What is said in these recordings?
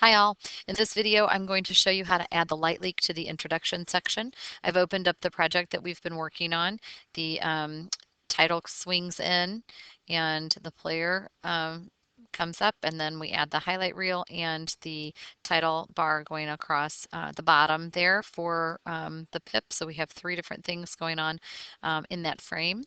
Hi all. In this video, I'm going to show you how to add the light leak to the introduction section. I've opened up the project that we've been working on. The title swings in and the player comes up, and then we add the highlight reel and the title bar going across the bottom there for the pip. So we have three different things going on in that frame.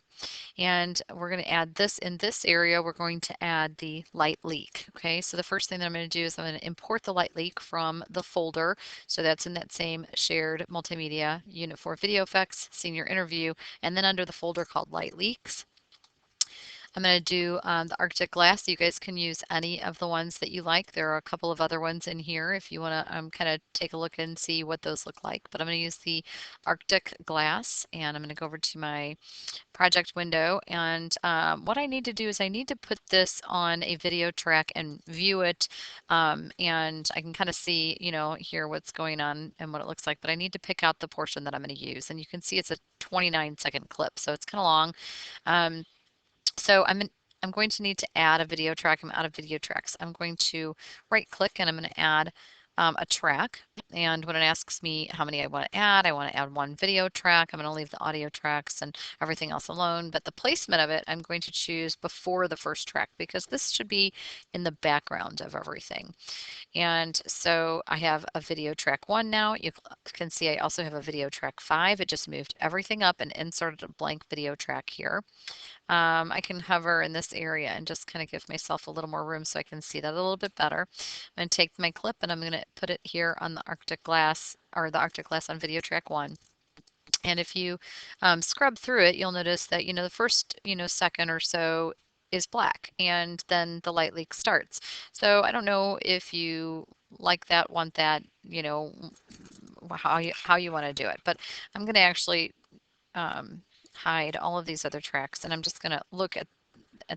And we're going to add this in this area. We're going to add the light leak. Okay, so the first thing that I'm going to do is I'm going to import the light leak from the folder. So that's in that same shared multimedia unit for video effects, senior interview, and then under the folder called light leaks. I'm going to do the Arctic glass. You guys can use any of the ones that you like. There are a couple of other ones in here if you want to kind of take a look and see what those look like. But I'm going to use the Arctic glass, and I'm going to go over to my project window, and what I need to do is I need to put this on a video track and view it, and I can kind of see, here what's going on and what it looks like, but I need to pick out the portion that I'm going to use, and you can see it's a 29-second clip, so it's kind of long. So I'm going to need to add a video track. I'm out of video tracks. I'm going to right click and I'm going to add a track. And when it asks me how many I want to add one video track. I'm going to leave the audio tracks and everything else alone. But the placement of it, I'm going to choose before the first track because this should be in the background of everything. And so I have a video track 1 now. You can see I also have a video track 5. It just moved everything up and inserted a blank video track here. I can hover in this area and just kind of give myself a little more room so I can see that a little bit better. I'm going to take my clip and I'm going to put it here on the Arctic glass, or the Arctic glass on video track 1. And if you scrub through it, you'll notice that, the first, second or so is black, and then the light leak starts. So I don't know if you like that, want that, how you want to do it. But I'm going to actually hide all of these other tracks, and I'm just going to look at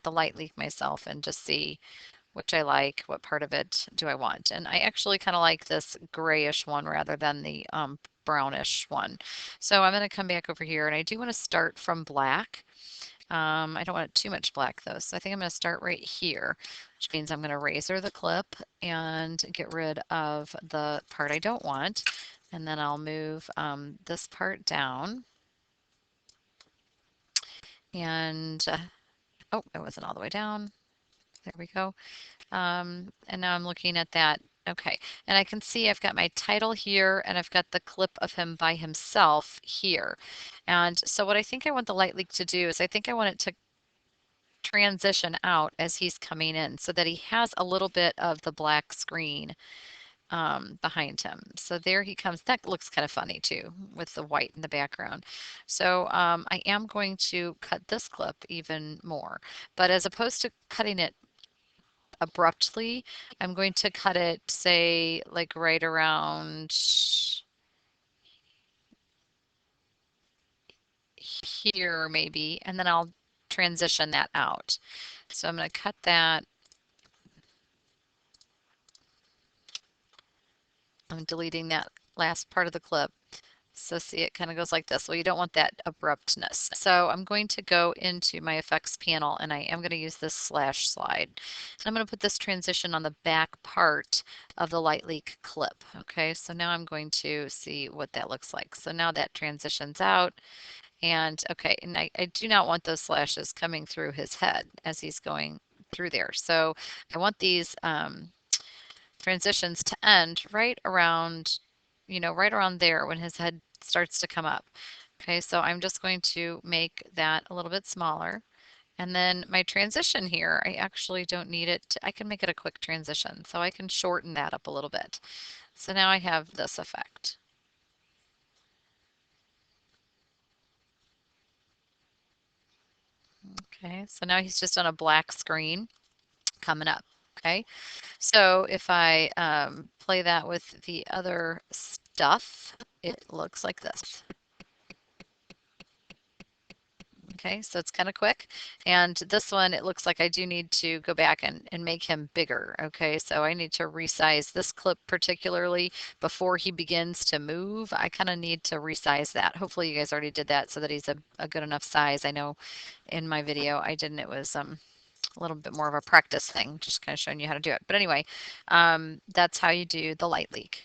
the light leak myself and just see which I like, what part of it do I want. And I actually kind of like this grayish one rather than the brownish one. So I'm going to come back over here, and I do want to start from black. I don't want too much black though, so I think I'm going to start right here, which means I'm going to razor the clip and get rid of the part I don't want. And then I'll move this part down. And oh, it wasn't all the way down. There we go. And now I'm looking at that. Okay, and I can see I've got my title here and I've got the clip of him by himself here. And so what I think I want the light leak to do is I think I want it to transition out as he's coming in so that he has a little bit of the black screen behind him. So there he comes. That looks kind of funny too with the white in the background. So I am going to cut this clip even more, but as opposed to cutting it abruptly, I'm going to cut it, say, like right around here maybe, and then I'll transition that out. So I'm going to cut that. I'm deleting that last part of the clip. So see, it kind of goes like this. Well, you don't want that abruptness. So I'm going to go into my effects panel, and I am going to use this slash slide. And I'm going to put this transition on the back part of the light leak clip. Okay, so now I'm going to see what that looks like. So now that transitions out. And okay, and I do not want those slashes coming through his head as he's going through there. So I want these transitions to end right around, right around there when his head starts to come up. Okay, so I'm just going to make that a little bit smaller. And then my transition here, I actually don't need it. I can make it a quick transition, so I can shorten that up a little bit. So now I have this effect. Okay, so now he's just on a black screen coming up. Okay, so if I play that with the other stuff, it looks like this. Okay, so it's kind of quick. And this one, it looks like I do need to go back and make him bigger. Okay, so I need to resize this clip particularly before he begins to move. I kind of need to resize that. Hopefully you guys already did that so that he's a good enough size. I know in my video I didn't. It was a little bit more of a practice thing, just kind of showing you how to do it. But anyway, that's how you do the light leak.